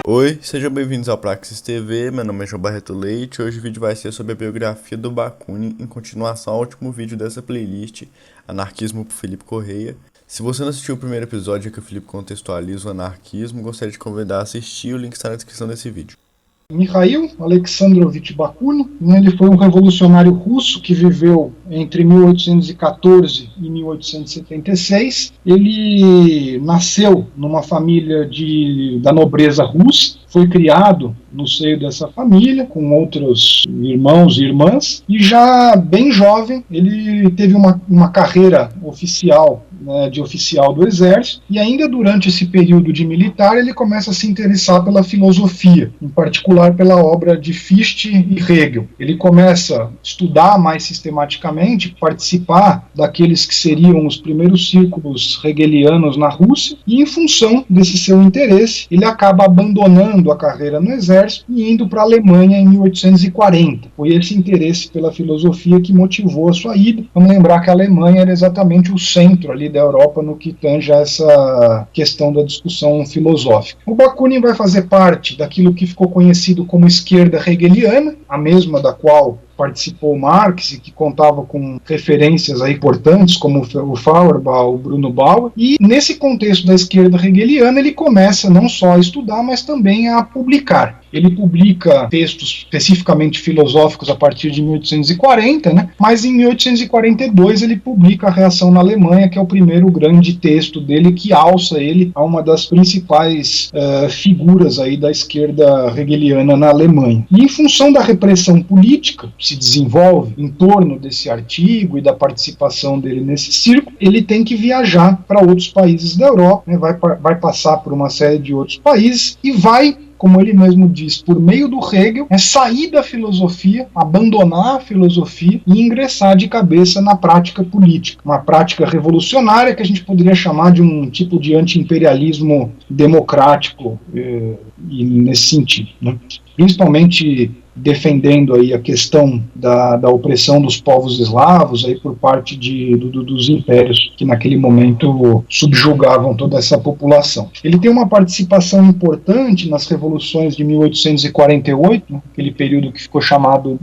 Oi, sejam bem-vindos ao Praxis TV, meu nome é João Barreto Leite. Hoje o vídeo vai ser sobre a biografia do Bakunin, em continuação ao último vídeo dessa playlist, Anarquismo por Felipe Correia. Se você não assistiu o primeiro episódio em que o Felipe contextualiza o anarquismo, gostaria de convidar a assistir, o link está na descrição desse vídeo. Mikhail Alexandrovich Bakunin, ele foi um revolucionário russo que viveu entre 1814 e 1876. Ele nasceu numa família da nobreza russa, foi criado no seio dessa família, com outros irmãos e irmãs, e já bem jovem ele teve uma carreira oficial, de oficial do exército, e ainda durante esse período de militar ele começa a se interessar pela filosofia, em particular pela obra de Fichte e Hegel. Ele começa a estudar mais sistematicamente, participar daqueles que seriam os primeiros círculos hegelianos na Rússia, e em função desse seu interesse, ele acaba abandonando a carreira no exército e indo para a Alemanha em 1840. Foi esse interesse pela filosofia que motivou a sua ida. Vamos lembrar que a Alemanha era exatamente o centro ali da Europa no que tange a essa questão da discussão filosófica. O Bakunin vai fazer parte daquilo que ficou conhecido como esquerda hegeliana, a mesma da qual participou Marx e que contava com referências aí importantes como o Feuerbach, o Bruno Bauer, e nesse contexto da esquerda hegeliana ele começa não só a estudar, mas também a publicar. Ele publica textos especificamente filosóficos a partir de 1840, mas em 1842 ele publica A Reação na Alemanha, que é o primeiro grande texto dele que alça ele a uma das principais figuras aí da esquerda hegeliana na Alemanha. E em função da repressão política que se desenvolve em torno desse artigo e da participação dele nesse círculo, ele tem que viajar para outros países da Europa, vai passar por uma série de outros países e vai, como ele mesmo diz, por meio do Hegel, sair da filosofia, abandonar a filosofia e ingressar de cabeça na prática política. Uma prática revolucionária que a gente poderia chamar de um tipo de anti-imperialismo democrático, e nesse sentido, principalmente defendendo aí a questão da opressão dos povos eslavos aí por parte dos impérios que naquele momento subjugavam toda essa população. Ele tem uma participação importante nas revoluções de 1848, aquele período que foi chamado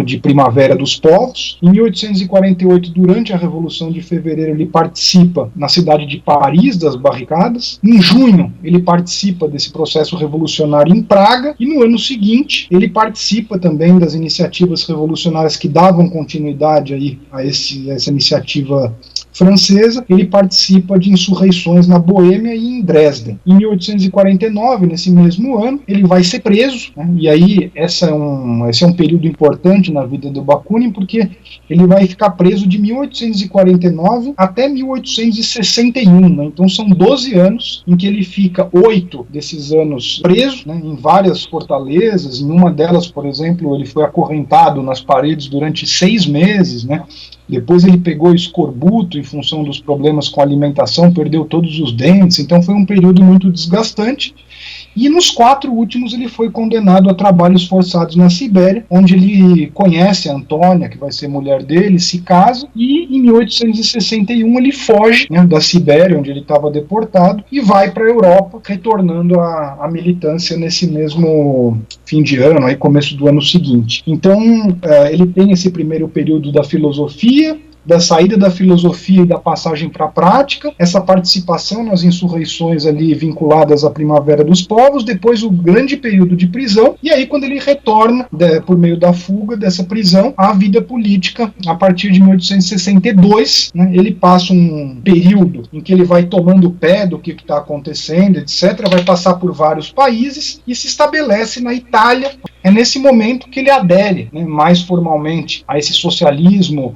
de Primavera dos Povos. Em 1848, durante a Revolução de Fevereiro, ele participa na cidade de Paris das barricadas. Em junho, ele participa desse processo revolucionário em Praga, e no ano seguinte ele participa também das iniciativas revolucionárias que davam continuidade aí a essa iniciativa francesa. Ele participa de insurreições na Boêmia e em Dresden. Em 1849, nesse mesmo ano, ele vai ser preso, e aí esse é um período importante na vida do Bakunin, porque ele vai ficar preso de 1849 até 1861, então são 12 anos em que ele fica 8 desses anos preso, em várias fortalezas. Em uma delas, por exemplo, ele foi acorrentado nas paredes durante 6 meses, Depois ele pegou escorbuto em função dos problemas com a alimentação, perdeu todos os dentes, então foi um período muito desgastante. E nos 4 últimos ele foi condenado a trabalhos forçados na Sibéria, onde ele conhece a Antônia, que vai ser mulher dele, se casa, e em 1861 ele foge da Sibéria, onde ele estava deportado, e vai para a Europa, retornando à militância nesse mesmo fim de ano, aí começo do ano seguinte. Então ele tem esse primeiro período da filosofia, da saída da filosofia e da passagem para a prática, essa participação nas insurreições ali vinculadas à Primavera dos Povos, depois o grande período de prisão, e aí quando ele retorna, por meio da fuga dessa prisão, à vida política, a partir de 1862, ele passa um período em que ele vai tomando pé do que está acontecendo, etc., vai passar por vários países e se estabelece na Itália. É nesse momento que ele adere mais formalmente a esse socialismo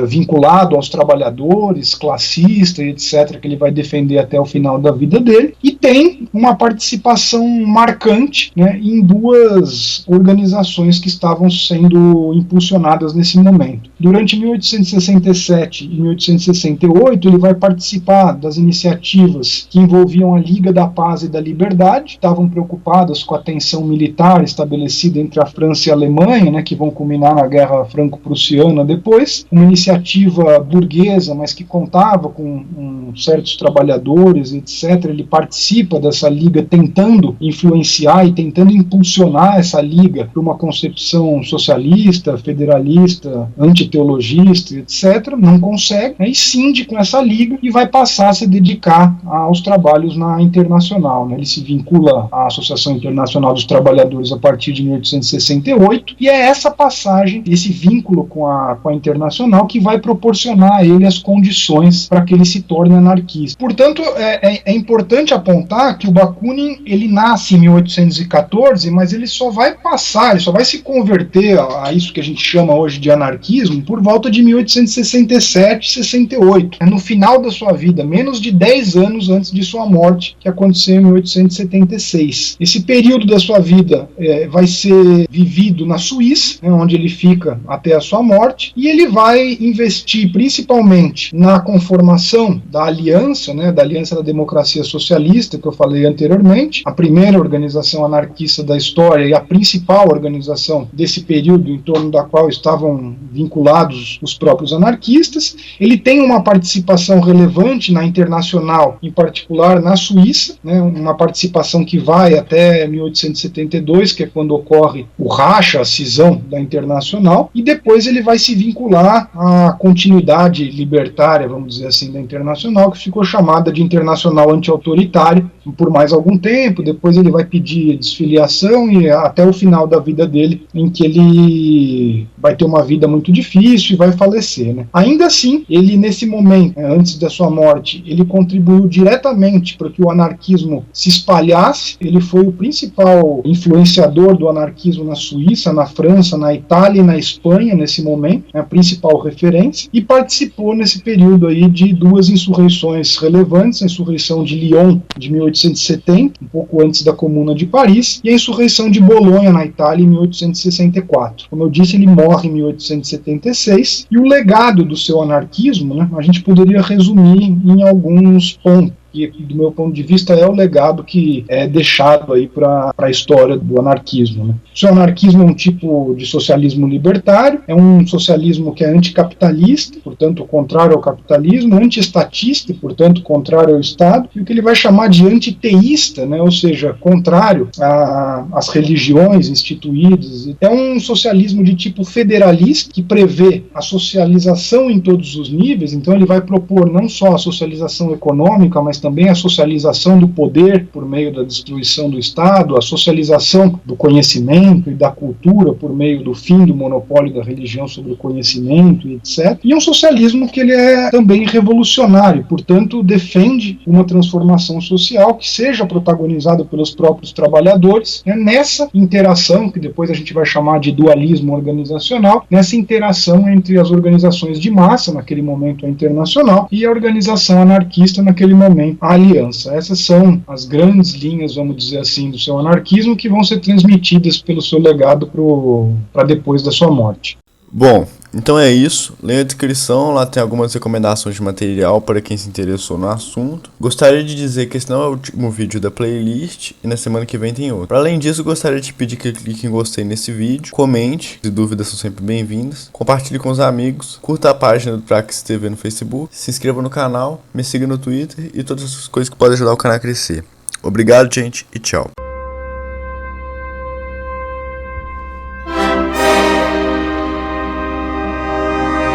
vinculado aos trabalhadores, classista, etc., que ele vai defender até o final da vida dele, e tem uma participação marcante em 2 organizações que estavam sendo impulsionadas nesse momento. Durante 1867 e 1868, ele vai participar das iniciativas que envolviam a Liga da Paz e da Liberdade, estavam preocupadas com a tensão militar estabelecida estabelecida entre a França e a Alemanha, né, que vão culminar na Guerra Franco-Prussiana depois, uma iniciativa burguesa, mas que contava com certos trabalhadores, etc. Ele participa dessa liga tentando influenciar e tentando impulsionar essa liga para uma concepção socialista, federalista, antiteologista, etc. Não consegue, né, e cinde com essa liga e vai passar a se dedicar aos trabalhos na Internacional. Né. Ele se vincula à Associação Internacional dos Trabalhadores a partir de 1868 e é essa passagem, esse vínculo com a Internacional que vai proporcionar a ele as condições para que ele se torne anarquista. Portanto, é importante apontar que o Bakunin, ele nasce em 1814, mas ele só vai se converter a isso que a gente chama hoje de anarquismo por volta de 1867, 68. No final da sua vida, menos de 10 anos antes de sua morte, que aconteceu em 1876. Esse período da sua vida vai ser vivido na Suíça, né, onde ele fica até a sua morte, e ele vai investir principalmente na conformação da Aliança, né, da Aliança da Democracia Socialista, que eu falei anteriormente, a primeira organização anarquista da história e a principal organização desse período em torno da qual estavam vinculados os próprios anarquistas. Ele tem uma participação relevante na Internacional, em particular na Suíça, né, uma participação que vai até 1872, que é quando ocorre o racha, a cisão da Internacional, e depois ele vai se vincular à continuidade libertária, vamos dizer assim, da Internacional, que ficou chamada de Internacional Anti-Autoritária por mais algum tempo. Depois ele vai pedir desfiliação e até o final da vida dele, em que ele vai ter uma vida muito difícil e vai falecer, né? Ainda assim, ele nesse momento, antes da sua morte, ele contribuiu diretamente para que o anarquismo se espalhasse. Ele foi o principal influenciador do anarquismo na Suíça, na França, na Itália e na Espanha nesse momento, a principal referência, e participou nesse período aí de duas insurreições relevantes, a insurreição de Lyon de 1870, um pouco antes da Comuna de Paris, e a insurreição de Bolonha na Itália em 1864. Como eu disse, ele morre em 1876, e o legado do seu anarquismo, né, a gente poderia resumir em alguns pontos, que, do meu ponto de vista, é o legado que é deixado aí para a história do anarquismo. Né? O seu anarquismo é um tipo de socialismo libertário, é um socialismo que é anticapitalista, portanto, contrário ao capitalismo, antiestatista, portanto, contrário ao Estado, e o que ele vai chamar de antiteísta, né? Ou seja, contrário às religiões instituídas. É um socialismo de tipo federalista, que prevê a socialização em todos os níveis. Então ele vai propor não só a socialização econômica, mas também a socialização do poder por meio da destruição do Estado, a socialização do conhecimento e da cultura por meio do fim do monopólio da religião sobre o conhecimento, etc. E é um socialismo que ele é também revolucionário, portanto defende uma transformação social que seja protagonizada pelos próprios trabalhadores, né, nessa interação, que depois a gente vai chamar de dualismo organizacional, nessa interação entre as organizações de massa, naquele momento a Internacional, e a organização anarquista, naquele momento a Aliança. Essas são as grandes linhas, vamos dizer assim, do seu anarquismo, que vão ser transmitidas pelo seu legado para depois da sua morte. Bom, então é isso. Leia a descrição, lá tem algumas recomendações de material para quem se interessou no assunto. Gostaria de dizer que esse não é o último vídeo da playlist e na semana que vem tem outro. Além disso, gostaria de pedir que clique em gostei nesse vídeo, comente, se dúvidas são sempre bem-vindas, compartilhe com os amigos, curta a página do Praxis TV no Facebook, se inscreva no canal, me siga no Twitter e todas as coisas que podem ajudar o canal a crescer. Obrigado, gente, e tchau.